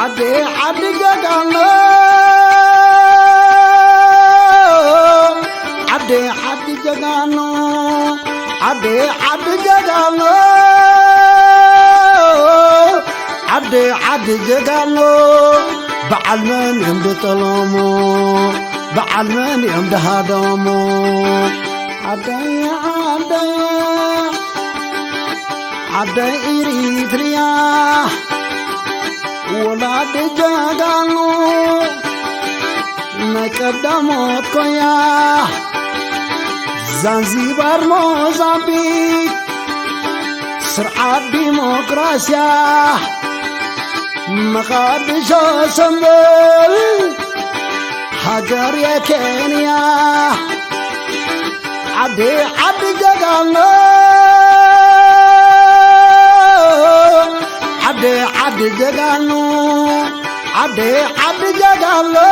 عدي عدي جدانو عدي عدي جدانو عدي عدي جدانو عدي عدي جدانو بعلمن يمد طلمو بعلمن يمد هادمو عدي عدي عدي إريتريا ولاد جدانو نقدموت كويا زنزبار موزامبيك سرعة ديمقراطيا مقادشو سنبل حجر يا كينيا عدي عدي جدانو عدي عدي جدانو عدي عدي جدانو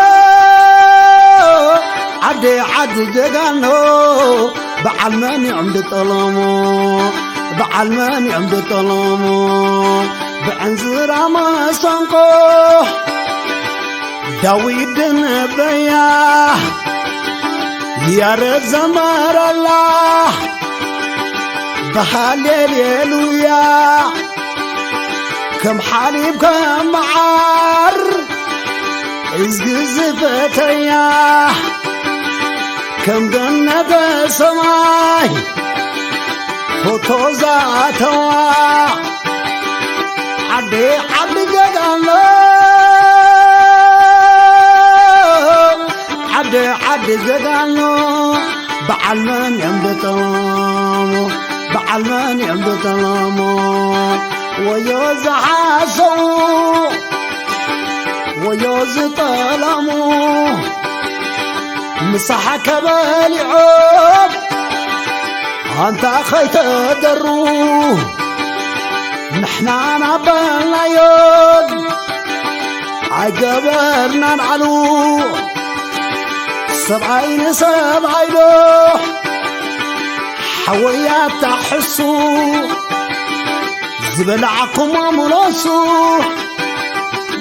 عدي عدي جدانو بعلماني عمد طلمو بعلماني عمد طلمو بعنزر ما سنقو داويد نبيا يا رب زمر الله بهالليلويا كم حليب كم معار ازقزفتيا كم جنة سماي فوتو زاتوا عدي عدي جدانو عدي عدي جدانو بعلمن يمبطلمو بعلمن يمبطلمو ويوز عاسو ويوز طلمو مسحك بالعوب انت خيت درو نحنا نبلنا يود عجبرنا نعلو سبعين سبعينو حويات تحسو زبلعكم وملوسو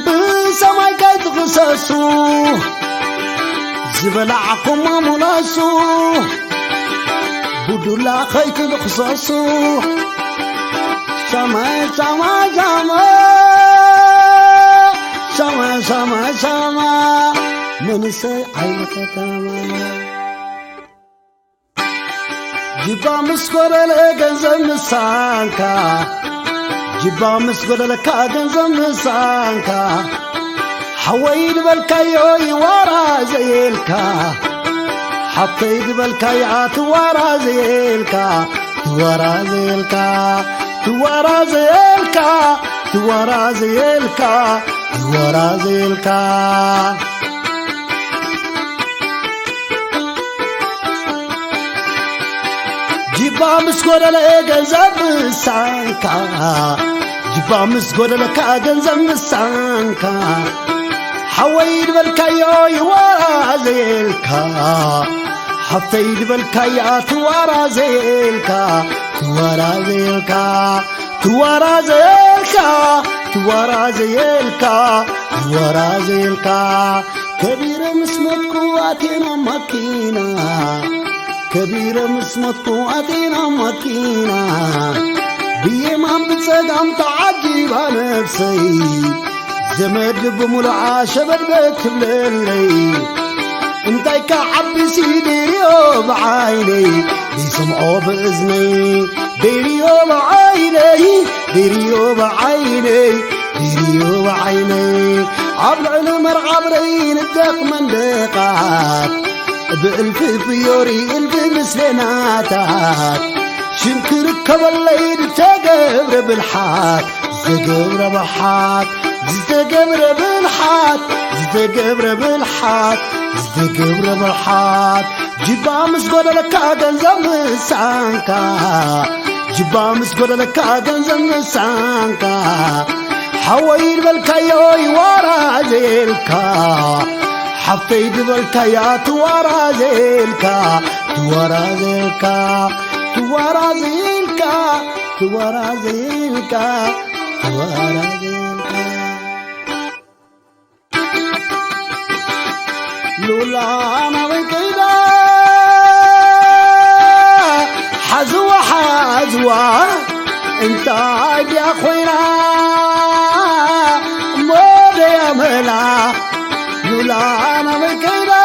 بسماي كيت غسسو زبلعكم وملوسو بدولا خيت الخصصو سما سما سما سما سما سما من سي عينك تماما جبا مسكور لك زمسانكا جبا مسكور لك زمسانكا حويد بالكايو ورا زيلكا حطيت بالكايات ورا زيلكا ورا زيلكا توارا زيلكا توارا زيلكا توارا زيلكا جيبا مسكورة لك زمسانكا جيبا مسكورة لك زمسانكا حويد بالكايو ورا زيلكا حطيت بالكايات ورا زيلكا توارا زيلكا توارا زيلكا توارا زيلكا توارا زيلكا كبير مسمت قواتنا مكينة كبير مسمت قواتنا مكينة بيما بتصدام تعجيب نفسي زمد بملعى شبر بيت بليلي انتي كعبسي ديريو بعيني بيسمعوا بإذني ديريو بعيني ديريو بعيني ديريو بعيني عبر المرعى برين الدق من دقات بألف فيوري ألف مسلناتات شنكر كبالليل تقبر بالحات زتقبر بحات زتقبر بالحات زتقبر بالحات زتقبر بالحات جبا مسقود لك جنزم سانكا جبا مسقود لك جنزم سانكا حويل بالكايوي ورا زيلكا حطيت بالكايات ورا زيلكا ورا زيلكا ورا زيلكا ورا زيلكا ورا زيلكا لولا أنا وكذا حزوة حزوة انت يا خوينا مود يا ملا لولا أنا وكذا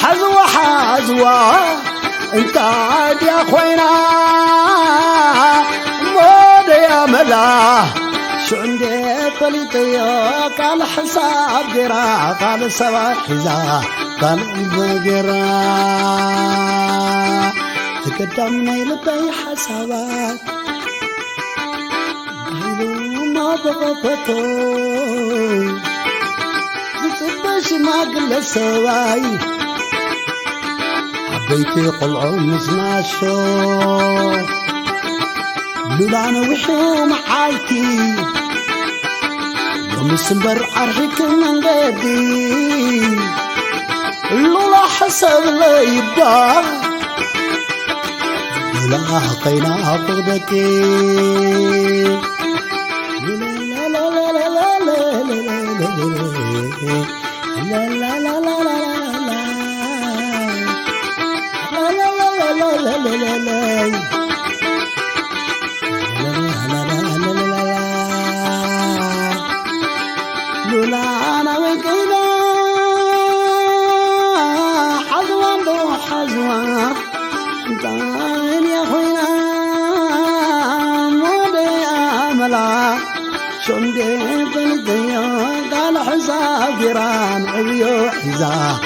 حزوة حزوة انت يا خوينا مود يا ملا شو عندي طليطية قال حساب قرا قال سبع حزا قال بقرا تقدمني لبي حسابات قالوا ما بغفتو بتبش ما قل سواي حبيتي قلعو مزناشو لولا أنا وحو معايتي يوم السنبر عرحك من غدي لولا حسب لا يبقى لولا حقينا فقدكي لا لا لا لا لا لا لا لا لا لا لا لولا أنا وكذا حزوان دو حزوان انتين يا خوينا مودي أملا شندي بلديا قال حزا قران عبيو حزا